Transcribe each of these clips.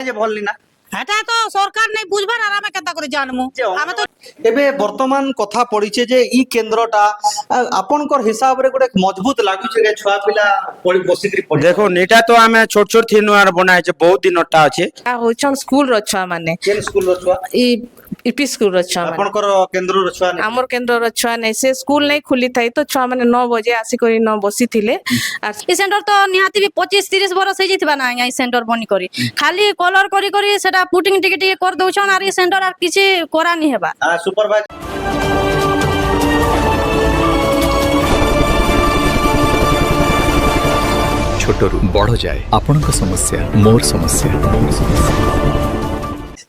যে বললি না এটা তো সরকার নেই বুঝবার আর আমি কেতা করে জানমু আমি তো ଏବେ ବର୍ତ୍ତମାନ କଥା ପଡିছে ଯେ ଇ କେନ୍ଦ୍ରଟା ଆପଣଙ୍କର ହିସାବରେ ଗୋଟେ ମଜବୁତ ଲାଗୁଛି ଯେ ଛୁଆ ପିଲା ବସିକିରି ପଢି দেখুন এটা তো আমি ছোট ছোট থিনু আর বনাইছে বহুত দিনটা আছে হচ্ছন স্কুল র ছুয়া মানে କେନ୍ ସ୍କୁଲର ଛୁଆ ইপি ସ୍କୁଲ ର ଛୁଆ ମାନେ ଆପଣଙ୍କର କେନ୍ଦ୍ରର ଛୁଆ ନାହିଁ? আমার কেন্দ্রর ছুয়া নাই সে স্কুল নাই খুলি থাই তো ছুয়া মানে 9 বজে আসিকরি ন বসিଥିଲେ আর ই সেন্টার তো নিহাতি বি 25-30 বরস হয়ে যাইতিবা না আজ্ঞা ই সেন্টার বনি করি খালি কলর করি করি সেটা পুটিং টিকে টিকে করে দউছন আর ই সেন্টার আর কিছু করা নি হেবা ସୁପରଭାଇଜର छोटरू बड़ जाए आपणक समस्या मोर समस्या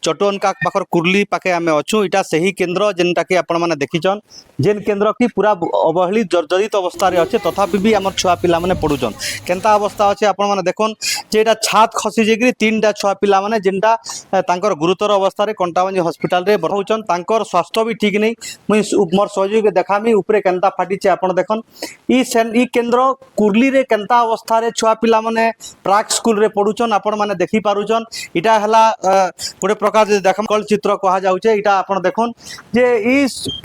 चटोनका पाखर कुर्ली पाखे आम अच्छु इटा सही केन्द्र जेनटा कि आपण मैंने देखीचन जेन केन्द्र की पूरा अवहेलित जर्जरित अवस्था अच्छे तथापि भी आम छुआ पिला माने पढ़ुचन केनता अवस्था अच्छे आपण मैंने देखुन जे एटा छात खसी जाइकरी 3टा छुआ पिला माने जेनटा तांकर गुरुतर अवस्था रे कंटाबांजी हॉस्पिटल रे बढ़ाउचन तांकर स्वास्थ्य भी ठीक नहीं मुई मोर सहयोगी के देखामी ऊपरे केनता फाटिचे आपण देखन ई केन्द्र कुर्ली रे केनता अवस्था रे छुआ पिला माने प्राक स्कूल रे पढ़ुचन आपण माने देखि पारुचन इटा हला गोटे प्रकार देखम कल चित्र कहा जाउचे इटा आपण देखुन जे ई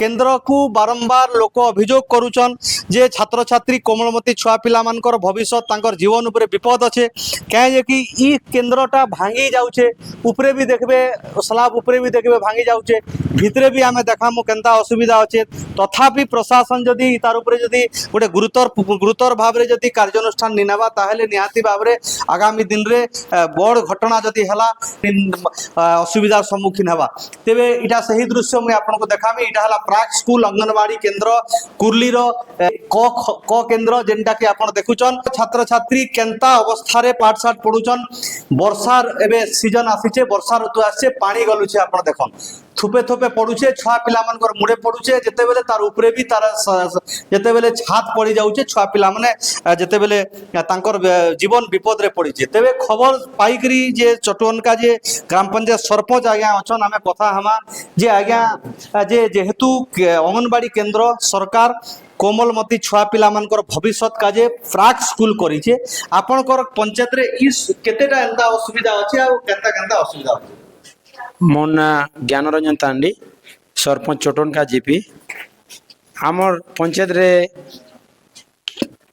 केन्द्र को बारंबार लोक अभियोग करूचन जे छात्र छात्री कोमलमती छुआ पिला मानकर भविष्य तांकर जीवन उपरे विपद अच्छे कहे जे कि ई केन्द्रटा भांगी जाउचे ऊपरे भी देखबे स्लाब ऊपरे भी देखबे भांगी जाउचे भितरे भी आमे देखामु केनता असुविधा अच्छे तथापि प्रशासन जदि तार उपरे जदि गोटे गुरुतर भाव रे जदि कार्यानुष्ठान निनेबा ताहेले निहाती भाव रे आगामी दिन रे बड़ घटना जदि हला असुविधार सम्मुखीन हवा तेबे इटा सही दृश्य मुझे आपको देखामी इटा हला प्राक स्कूल अंगनवाड़ी केन्द्र कुर्ली रो क केन्द्र जेनटा कि आपण देखुचन छात्र छात्री केनता अवस्था रे पाठ साठ पढुचन वर्षार एबे सीजन आसीचे वर्षा ऋतु आसे पानी गलुचे आपण देखन थुपे थुपे पड़ुचे छुआ पिला मानकर मुड़े पड़ुचे जेते बेले तार ऊपरे भी तार जेते बेले छात पड़ी जाउचे छुआ पिला माने जेते बेले तांकर जीवन विपद रे पड़िचे तेबे खबर पाइकरी जे चटोनका जे ग्राम पंचायत सरपंच आज्ञा अछन आमे कथा हमा जे आज्ञा जे जेहेतु अंगनवाड़ी केन्द्र सरकार कोमलमती छुआ पिला मानकर भविष्य काजे प्राक स्कूल करिचे आपनकर पंचायत रे ई केतेटा एंदा असुविधा अछि आ केनता केनता असुविधा अछि मो ना ज्ञानरंजन तांडी सरपंच चोटनका जीपी आमर पंचायत रे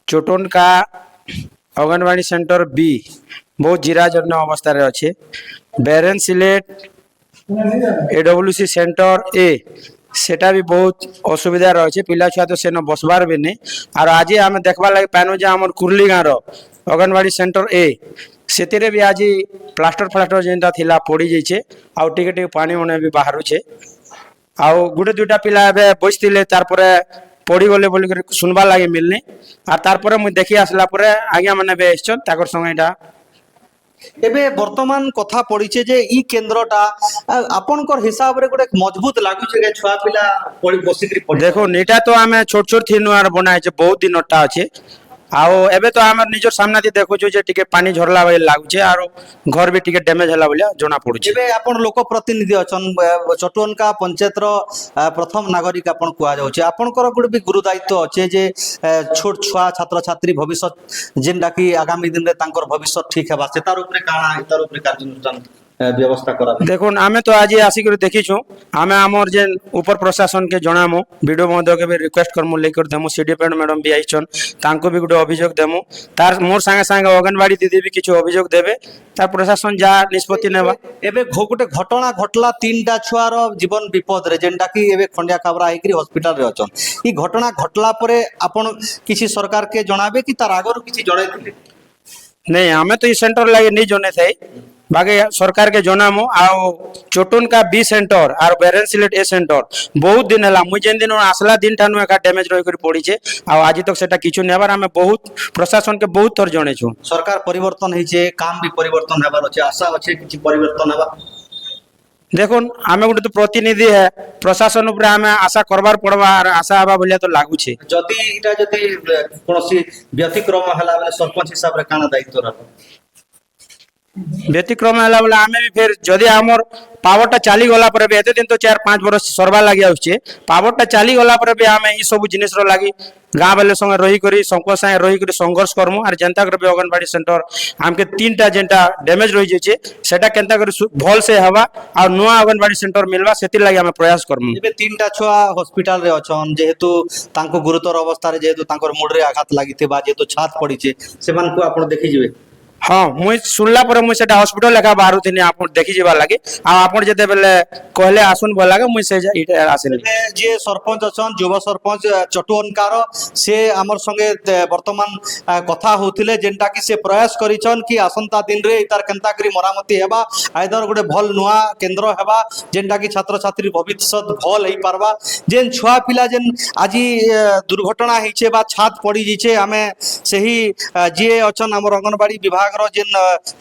चोटनका अंगनवाड़ी सेंटर बी बहुत जीराजर्ण अवस्था रे अच्छे बेरेन सिलेट एडब्ल्यूसी सेंटर ए सेटा भी बहुत असुविधा रही पिला छुआ तो सेन बसबार भी नहीं और आज आम देखबार लगे पानु जे आमर कुर्ली गाँव अंगनवाड़ी सेंटर ए सेतिरे भी आज प्लास्टर फ्लास्टर जेनटा थिला पड़ी जाइए आउ टिके टिके पानी मने भी बाहरुचे आउ गुटे दुटा पिला एबे बसथिले तारपरे पड़ी गले बोली कर सुनबा लागे मिलने और तारपरे मुई देखि आसला परे आज्ञा माने बे एसछन ताकर संगे एटा एबे वर्तमान कथा पड़ीचे जे ई केन्द्रटा आपनकर हिसाब रे गोटे मजबूत लागुचे जे छुआ पिला बसिकरी पढ़े देखो एटा तो आमे छोट छोट थिनु आर बनाइचे बहुत दिनटा अच्छे आओ एबे तो आम निजर सामना थी देखु जे टिके पानी झरला वाली लागुचे और घर भी टिके डैमेज होला बोलिया जना पड़ुचे एबे आपण लोक प्रतिनिधि अछन चटोनका पंचायत रो प्रथम नागरिक आपण कुआ जाउचे आपनकर गुड भी गुरु दायित्व अच्छे जे छोट छुआ छात्र छात्री भविष्य जेनटा कि आगामी दिन रे तांकर भविष्य ठीक हेबा सेतार ऊपर काना इतार ऊपर कार्यानुष्ठान व्यवस्था करा देखुन आमे तो आज आसिक देखीछु आमे आमर जेन ऊपर प्रशासन के जनामु वीडियो महोदय के भी रिक्वेस्ट करमु लेकर देमु सीडीपीएड मैडम भी आइछन तांको भी गुटे अभियोग देमु तार मोर संगे संगे अंगनवाड़ी दीदी भी किछु अभियोग देबे तार प्रशासन जा निष्पत्ति नेबा एबे गोटे घटना घटला 3टा छुआर जीवन विपद रे जेनटा कि एबे खंडिया खाबरा आइकरी हॉस्पिटल रे अछन ई घटना घटला परे आपण किसी सरकार के जणाबे कि तार आगर किछि जणाई दिले नहीं आमे तो ई सेंटर लागे नहीं जने थाई बाकी सरकार के जनामु आओ चोटन का बी सेंटर और बेरेन सिलेट ए सेंटर बहुत दिन है मुझे जेन दिन आसला दिन ठानु एका डैमेज रही कर पड़ी छे आ आज तक सेटा किछु नेबार हमें बहुत प्रशासन के बहुत थर जणे छु सरकार परिवर्तन होइछे काम भी परिवर्तन हेबार अछि आशा अछि किछि परिवर्तन हेबा देखुन आमे गुटे तो प्रतिनिधि है प्रशासन ऊपर आमे आशा करबार पड़बा और आशा हबा बोलिया तो लागू छे जदि इटा जदि कोनोसी व्यतिक्रम हला बेले सरपंच हिसाब रे काना दायित्व रहबो ବ୍ୟତିକ୍ରମ ହେଲା ବେଲେ ଆମେ ବି ଫେର ଯଦି ଆମର ପାୱାରଟା ଚାଲିଗଲା ପରେ ବି ଏତେ ଦିନ ତ 4-5 ବର୍ଷ ସର୍ବାର୍ ଲାଗି ଆସୁଛେ ପାୱାରଟା ଚାଲିଗଲା ପରେ ବି ଆମେ ଇ ସବୁ ଜିନିଷର ଲାଗି ଗାଁ ବାଲେ ସଙ୍ଗେ ରହିକରି ସଙ୍କ ସାଙ୍ଗେ ରହିକରି ସଂଘର୍ଷ କରମୁ ଆର୍ ଯେନ୍ତା କରି ବି ଅଙ୍ଗନବାଡି ସେଣ୍ଟର ଆମକେ 3ଟା ଯେନ୍ଟା ଡ୍ୟାମେଜ ରହିଯାଇଛେ ସେଟା କେନ୍ତା କରି ଭଲ ସେ ହେବା ଆଉ ନୂଆ ଅଙ୍ଗନବାଡି ସେଣ୍ଟର ମିଲବା ସେଥିର୍ ଲାଗି ଆମେ ପ୍ରୟାସ କରମୁ। ଏବେ 3ଟା ଛୁଆ ହସ୍पिଟାଲ ରେ ଅଛନ୍ ଯେହେତୁ ତାଙ୍କୁ ଗୁରୁତର ଅବସ୍ଥାରେ ଯେହେତୁ ତାଙ୍କର ମୁଣ୍ଡରେ ଆଘାତ ଲାଗିଥିବା ଯେହେତୁ ଛାତ ପଡିছে ସେମାନଙ୍କୁ ଆପଣ ଦେଖିଯିବେ। हाँ मुई सुनला पर मुई सेटा हॉस्पिटल लेखा बाहर थिनी आप देखि जीवा लागे आ आपण जेते बेले कहले आसुन बोल लागे मुई से इटा आसिनी। ଏବେ ଯିଏ ସରପଞ୍ଚ ଅଛନ୍ ଯୁବ ସରପଞ୍ଚ ଚଟୁ ଅନକାର ସେ ଆମର ସଙ୍ଗେ ବର୍ତ୍ତମାନ କଥା ହଉଥିଲେ ଯେନ୍ଟା କି ସେ ପ୍ରୟାସ କରିଛନ୍ କି ଆସନ୍ତା ଦିନରେ ତାର କେନ୍ତା କରି ମରାମତି ହେବା ଆଇଦର ଗୋଟେ ଭଲ ନୂଆ କେନ୍ଦ୍ର ହେବା ଯେନ୍ଟା କି ଛାତ୍ରଛାତ୍ରୀ ଭବିଷ୍ୟତ ଭଲ ହେଇ ପାରବା ଯେନ୍ ଛୁଆ ପିଲା ଯେନ୍ ଆଜି ଦୁର୍ଘଟଣା ହେଇଛେ ବା ଛାତ ପଡି ଯାଇଛେ ଆମେ ସେହି ଯିଏ ଅଛନ୍ ଆମର ଅଙ୍ଗନବାଡି ବିଭାଗର ଯେନ୍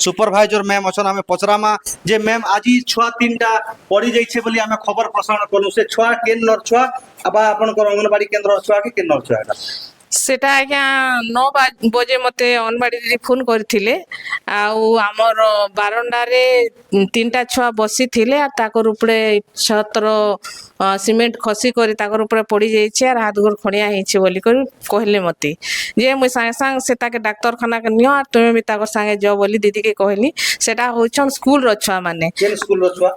ସୁପରଭାଇଜର ମ୍ୟାମ୍ ଅଛନ୍ ଆମେ ପଚରାମା ଯେ ମ୍ୟାମ୍ ଆଜି ଛୁଆ 3ଟା ପଡି ଯାଇଛେ ବୋଲି ଆମେ ଖବର ପ୍ରସାରଣ କଲୁ ସେ ଛୁଆ କେନ୍ ନର ଛୁଆ ବା ଆପଣଙ୍କର ଅଙ୍ଗନବାଡି କେନ୍ଦ୍ର ଛୁଆ କି କେନ୍ ନର ଛୁଆ ଏଟା সেটা আজ্ঞা 9 বজে মতে অনবাড়ি ফোন করে আমার বারন্ডারে 3টা ছুয়া বসি থিলে আর তাকর উপরে ছত্র সিমেন্ট খসি করে তাকর উপরে পড়ি যাইছে আর হাত গোড় খড়িয়া হয়েছে বলি করে কহিলে মতে যে মুই সাঙ্গে সাঙ্গ সে তাকে ডাক্তারখানা নিও আর তুমি বি তাকর সাঙ্গে যাও বলি দিদিকে কহিলি সেটা হচ্ছন স্কুলর ছুয়া মানে କେନ୍ ସ୍କୁଲର ଛୁଆ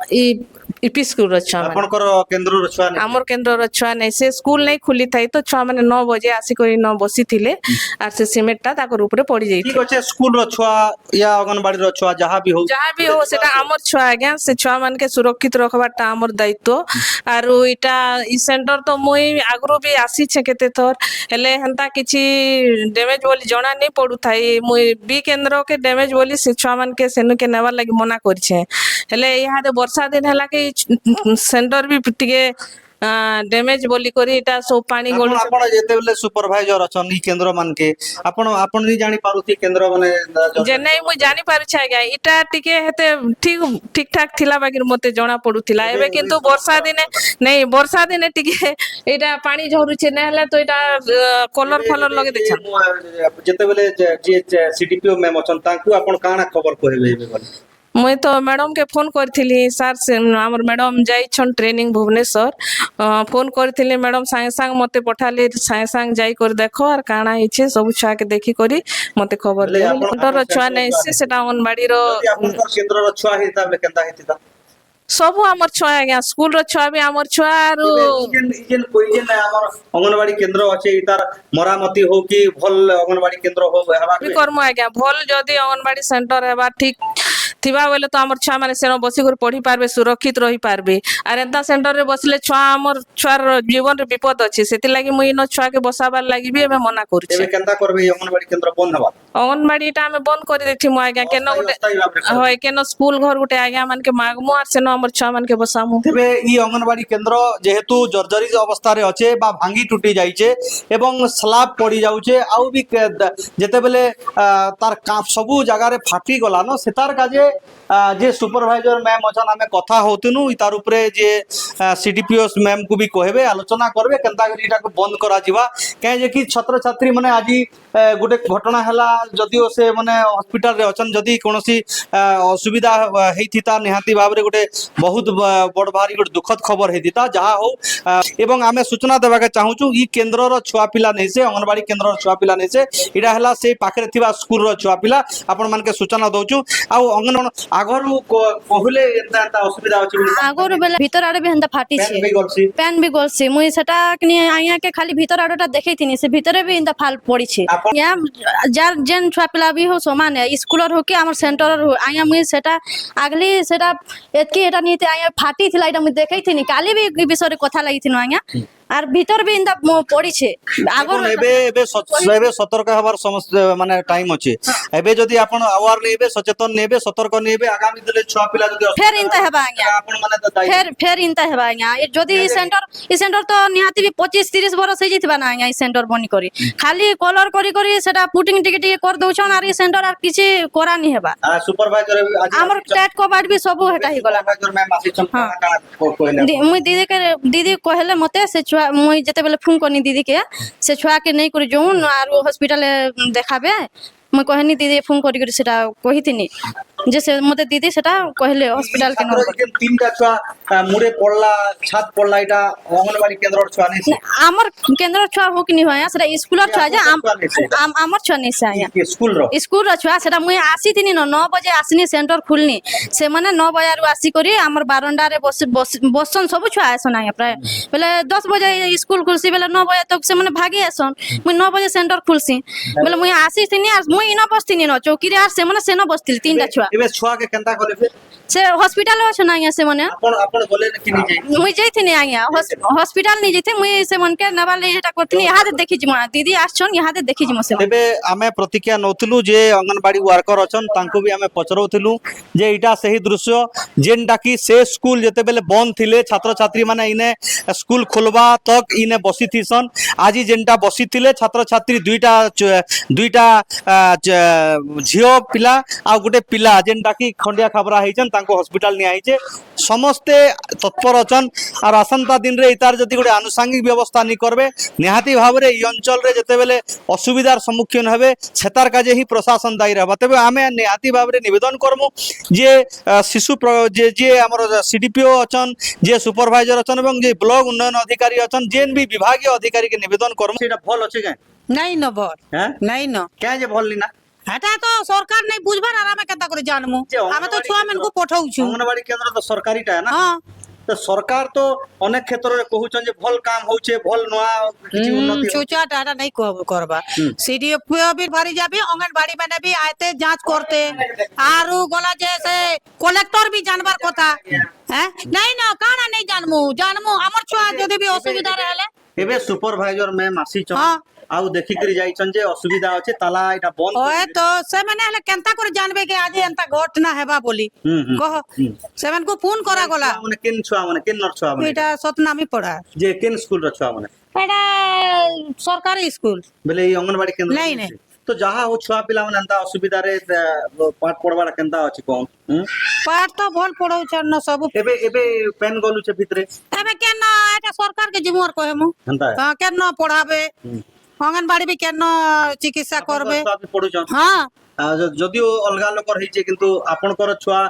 ইপি স্কুলর ছুয়া মানে ଆପଣଙ୍କର କେନ୍ଦ୍ରର ଛୁଆ ନାହିଁ? আমার কেন্দ্রর ছুয়া নাই সে স্কুল নাই খুলি থাই তো ছুয়া মানে 9 বজে আসিকরি বসি থিলে আর সে সিমেন্টটা তাকর উপরে পড়ি যাইছে। ঠিক আছে স্কুলর ছুয়া ইয়া অঙ্গনবাড়ির ছুয়া যাহা বি হোক যাহা বি হো সেটা আমার ছুয়া আজ্ঞা সে ছুয়া মানকে সুরক্ষিত রাখবারটা আমার দায়িত্ব আর এটা ই সেন্টার তো মুই আগরু বি আসিছে কেতে থর হেলে হেন্তা কিছু ড্যামেজ বলি জনা নেই পড়ু থাই মুই বি কেন্দ্র কে ড্যামেজ বলি সে ছুয়া মানকে সেনুকে নেবার লাগি মনা করছে হেলে ইহাদে বর্ষা দিন হেলা কি সেন্টার বি টিকে ড্যামেজ বলি করি এটা সব পানি গড়ি ଆପଣ ଯେତେବେଳେ ସୁପରଭାଇଜର ଅଛନ୍ ଇ କେନ୍ଦ୍ର ମାନକେ ଆପଣ ନି ଜାଣି ପାରୁଥି କେନ୍ଦ୍ର ମାନେ যে নাই মুই জানি পারছি আজ্ঞা এটা টিকে হেতে ঠিক ঠিক ঠাক থিলা বাকি মতে জনা পড়ুথিলা এবে কিন্তু বর্ষা দিনে নাই বর্ষা দিনে টিকে এটা পানি ঝরুছে না হলে তো এটা কলর ফলর লগে দেখছান ଯେତେବେଳେ ଯିଏ ସିଡିପିଓ ମ୍ୟାମ୍ ଅଛନ୍ ତାଙ୍କୁ ଆପଣ କାଣା ଖବର କହିବେ ଏବେ ବୋଲି মুই তো ম্যাডাম কে ফোন করিଥିଲି স্যার আমার ম্যাডাম যাইছন ট্রেনিং ভুবনেশ্বর ফোন করিଥିଲି ম্যাডাম সাঙ্গে সাঙ্গ মতে পঠালি সাঙ্গে সাঙ্গ যাই করে দেখো আর কাଣା ହେଇছে ସବୁ ଛୁଆ কে দেখি করি মতে খবর ବୋଲେ দেলি ଆପଣ- সেন্টার ছুয়া নাই সেটা অঙ্গনবাড়ির ଯଦି ଆପଣଙ୍କର କେନ୍ଦ୍ରର ଛୁଆ ହେଇତା ବେଲେ କେନ୍ତା ହେଇଥିତା ସବୁ ଆମର ଛୁଆ ଆଜ୍ଞା ସ୍କୁଲର ଛୁଆ ବି ଆମର ଛୁଆ আর ଇଜେନ୍ ଆମର ଅଙ୍ଗନବାଡି କେନ୍ଦ୍ର ଅଛି ତାର ମରାମତି ହଉ କି ଭଲ ଅଙ୍ଗନବାଡି କେନ୍ଦ୍ର ହଉ ହେବା ବି କର୍ମ ଆଜ୍ଞା ଭଲ ଯଦି ଅଙ୍ଗନବାଡି ସେଣ୍ଟର ହେବା ଠିକ ଥିବା ବେଲେ ତ আমার ଛୁଆ মানে সেন বসি করে পড়ি পারবে সুরক্ষিত রহি পারবে আর এন্তা সেন্টারে বসলে ছুয়া আমার ছুয়ার জীবনের বিপদ আছে সেতি লাগি মুই ইনো ছুয়াকে বসাবার লাগি বি এবে মনা করছে ଏବେ କେନ୍ତା করবে এই অঙ্গনবাড়ি কেন্দ্র বন্ধ হবা অঙ্গনবাড়িটা আমি বন্ধ করে দেখিমু আজ্ঞা কেন গোটে অস্থায়ী ভাবে করবে। হয় কেন স্কুল ঘর গোটে আজ্ঞা মানকে মাগমু আর সেন আমার ছুয়া মানকে বসামু তেবে ই অঙ্গনবাড়ি কেন্দ্র যেহেতু জর্জরিত অবস্থায় অছে বা ভাঙ্গি টুটি যাইছে এবং স্লাব পড়ি যাউছে আউ বি যেতেবেলে তার সবু জায়গায় ফাটি গলানো সেটার কাজে যে সুপরভাইজর ম্যাম অছন আমি কথা হতুনু তার উপরে যে সিডিপিওস ম্যাম কু বি কহবে আলোচনা করবে কেনতা করি এটাকে বন্ধ করা যাবা কাঁ যে কি ছাত্রছাত্রী মানে আজি গোটে ঘটনা হেলা যদিও সে মানে হসপিটাল রে অছন যদি কোনসি অসুবিধা হেইথিতা নিহাতি ভাবে গোটে বহুত বড় ভারি গোটে দুঃখদ খবর হেইথিতা যাহা হো এবং আমি সূচনা দেবাকে চাহুছু ই কেন্দ্রর ছুয়া পিলা নেইছে অঙ্গনবাড়ি কেন্দ্রর ছুয়া পিলা নেইছে এটা হেলা সেই পাখরে থিবা স্কুলর ছুয়া পিলা আপন মানকে সূচনা দউছু আউ অঙ্গন আগরু কহিলে এন্তা এন্তা অসুবিধা আছে বলি আগর বেলা ভিতর আড়ে বি হেন্তা ফাটিছে পেন বই গলছি প্যান বি গলছে মুই সেটা নিয়ে আইয়াকে খালি ভিতর আড়টা দেখাইতিনি সে ভিতরে বি হেন্তা ফাল পড়িছে ইয়া যার যেন ছুয়া পিলা বি হো সমানে স্কুলর হো কি আমার সেন্টারর হো আইয়া মুই সেটা আগলি সেটা এতকি এটা নিতে আইয়া ফাটি থিলা এটা মুই দেখাইতিনি কালি বি এই বিষয়ে কথা লাগিতিনো আইয়া আর ভিতর বি হেন্তা পড়িছে আগর এখন এবে সতর্ক হবার সমস্ত মানে টাইম আছে এবে যদি আপন আওয়ার নেবে সচেতন নেবে সতর্ক নেবে আগামী দিনে ছুয়া পিলা যদি ফের ইনতা হেবা আইয়া আপন মানে তো দায়ী ফের ইনতা হেবা আইয়া যদি ই সেন্টার তো নিহাতি বি 25-30 বরস হয়ে যাইতিবা না আইয়া ই সেন্টার বনি করি খালি কলর করি করি সেটা পুটিং টিকে করে দউছন আর ই সেন্টার আর কিছু করা নি হেবা সুপারভাইজর আজ আমার টেট কোভাড বি সবু হেটা হি গলা সুপারভাইজর ম্যাম আসিছন কানা কইলে মুই দিদি কহেলে মতে সে ছুয়া মুই যেতেবেলে ফোন করনি দিদিকে সে ছুয়াকে নেই করে যাউন আর হসপিটালে দেখাবে মুই কহেনি দিদি ফোন করি সেটা কহিতিনি যে সে মতে দিদি সেটা কহিলে হসপিটাল কে ছাত্র যে তিনটা ছুয়া মুড়ে পড়লা ছাদ পড়লা এটা অঙ্গনবাড়ি কেন্দ্রর ছুয়া নেই আমার কেন্দ্র ছুয়া হোক নি হয় সেটা স্কুলর ছুয়া যে আমার ছুয়া নিছে আয়া স্কুল র স্কুল ছুয়া সেটা মুই আসিথিনি 9 বজে আসিনি সেন্টার খুলনি সেমানে 9 বজারু আসি করি আমার বারন্ডারে বসন সবু ছুয়া আসন আয়া প্রায় বেলে 10 বজে স্কুল খুলছি বেলে 9 বজে তক সেমানে ভাগি আসন মুই 9 বজে সেন্টার খুলছি বেলে মুই আসিথিনি আর মুই ইনা বসতিনি ন চৌকিরে আর সেমানে সেন বসতিল তিনটা ছুয়া এবে ছুয়াকে কেনতা কলে ফির সে হসপিটাল আছে না আয়া সেমানে আপন বলে কি নিজে মুই যাইথিনি আয়া হসপিটাল নি যাইতে মুই সেমনকে নবালে এটা করতিনি ইহাতে দেখিছি মা দিদি আসছন ইহাতে দেখিছি মো সেমন তেবে আমি প্রতিক্রিয়া নৌଥିଲୁ যে অঙ্গনবাড়ি ওয়ার্কর অছন তাଙ୍କୁ ବି ଆମେ পচরাউଥିଲୁ যে এটা সেই দৃশ্য যেনটা কি সে স্কুল যেতেবেলে বন্ধ থিলে ছাত্র ছাত্রী মানে ইনে স্কুল খুলবা তক ইনে বসি থিসন আজি যেনটা বসি থিলে ছাত্র ছাত্রী দুইটা ঝিও পিলা আর গোটে পিলা যেনটা কি খন্ডিয়া খাবরা হইছন তাଙ୍କୁ হসপিটাল নিয়া হইছে সমস্তে তৎপর অছন আর আসন্তা দিনরে ইতার যদি গোটে আনুষঙ্গিক ব্যবস্থা নি করবে নিহাতি ভাবে এই অঞ্চলরে যেতেবেলে অসুবিধার সম্মুখীন হবে সেতার কাজে হি প্রশাসন দায়ী রহবা তবে আমি নিহাতি ভাবে নিবেদন করমু যে শিশু যে আমার সিডিপিও অছন যে সুপারভাইজর অছন এবং যে ব্লক উন্নয়ন অধিকারী অছন যেন বি বিভাগীয় অধিকারী কে নিবেদন করমু সেটা ভাল আছে কে নাই ন বল হ্যাঁ নাই ন কে যে ভাল না এটা তো সরকার নাই বুঝবার আর আমি কেতা করে জানমু যে আমি তো ছুয়া মানকু পঠাউছু অঙ্গনবাড়ি কেন্দ্র তো সরকারিটা না হ্যাঁ তো সরকার তো অনেক ক্ষেত্রে কহুছন যে ভাল কাম হউছে ভাল নয়া কিছু উন্নতি চুচা টাটা নাই করবা সিডিপিও भी भरी जाबी अंगनबाड़ी मैंने भी आते जांच करते आरु गला जैसे कलेक्टर भी जानबार কথা হ্যাঁ নাই না কানা নাই জানমু আমার ছুয়া যদি भी অসুবিধা रहले এবে সুপারভাইজর ম্যাম আসিছন হ্যাঁ আউ দেখিকরি যাইছন যে অসুবিধা আছে তালা এটা বন্ধ ওয়ে তো সেমানে হলে কেনতা করে জানবে কি আজ এন্তা ঘটনা হেবা বলি কহ সেমানকু ফোন করা গলা মানে কেন ছুয়া মানে কেন নর ছুয়া মানে এটা সতনামি পড়া যে কেন স্কুল র ছুয়া মানে এটা সরকারি স্কুল বলে এই অঙ্গনবাড়ি কেন্দ্র নাই, নাই। তো যাহা হো ছুয়া পিলা মানে এন্তা অসুবিধা রে পাঠ পড়বার কেনতা আছে কোন পাঠ তো ভাল পড়াউছন না সব এবে এবে পেন গলুছে ভিতরে এবে কেন এটা সরকার কে জিম্মেদার কহেমু হেনতা কেন পড়াবে অঙ্গনবাড়ি বি কেন চিকিৎসা করবে আপনি পড়ুছন হ্যাঁ যদিও অলগা লোকর হইছে কিন্তু আপনকর ছুয়া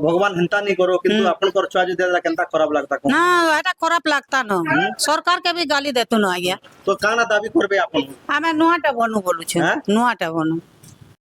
ভগবান হেনতা নি করো কিন্তু আপনকর ছুয়া যদি কেনতা খারাপ লাগতা কোন না এটা খারাপ লাগতা না সরকার কে বি গালি দেতো না আজ্ঞা তো কানা দাবি করবে আপন আমি নুয়াটা বনু বলুছি হ্যাঁ? নুয়াটা বনু